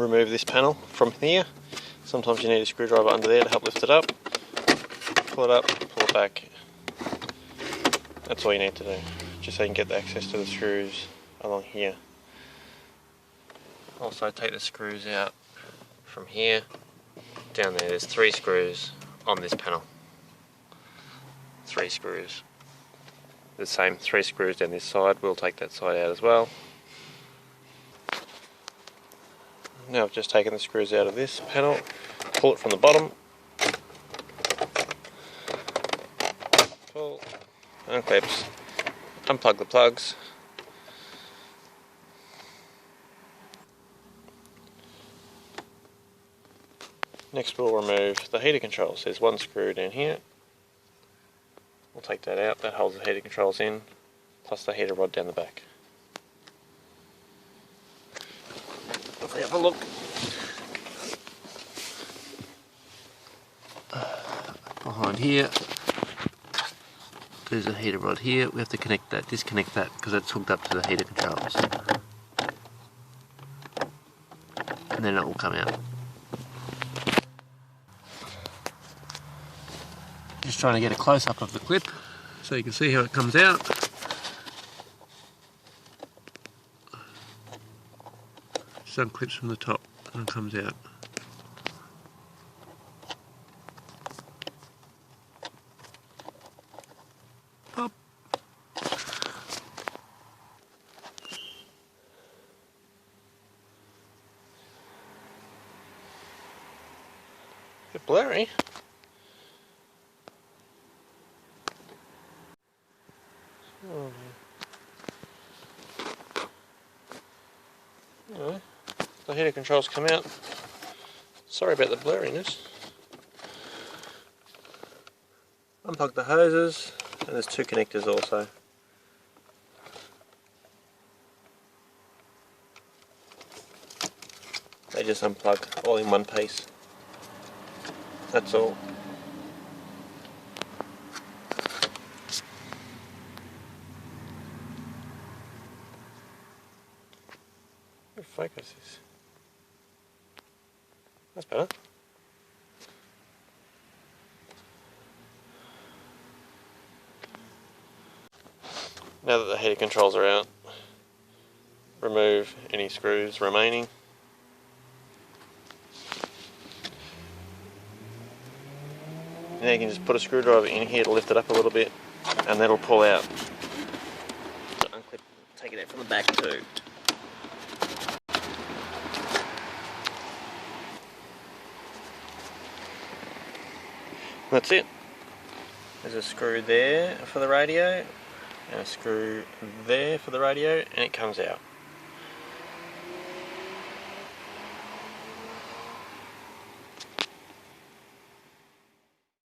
remove this panel from here. Sometimes you need a screwdriver under there to help lift it up. Pull it up, pull it back. That's all you need to do, just so you can get the access to the screws along here. Also take the screws out from here down there. There's 3 screws on this panel. 3 screws. The same 3 screws down this side. We'll take that side out as well. Now I've just taken the screws out of this panel. Pull it from the bottom. Pull. Unclips. Unplug the plugs. Next we'll remove the heater controls. There's 1 screw down here. We'll take that out. That holds the heater controls in, plus the heater rod down the back. Let's have a look. Behind here, there's a heater rod here. We have to connect that, disconnect that, because it's hooked up to the heater controls. And then it will come out. Just trying to get a close-up of the clip so you can see how it comes out. Just unclips from the top and it comes out. Pop. A bit blurry. Anyway, the heater controls come out. Sorry about the blurriness. Unplug the hoses, and there's 2 connectors also. They just unplug all in one piece. That's all. Focus is. That's better. Now that the heater controls are out, remove any screws remaining. Now you can just put a screwdriver in here to lift it up a little bit, and that'll pull out. So unclip, take it out from the back too. That's it. There's a screw there for the radio and a screw there for the radio, and it comes out.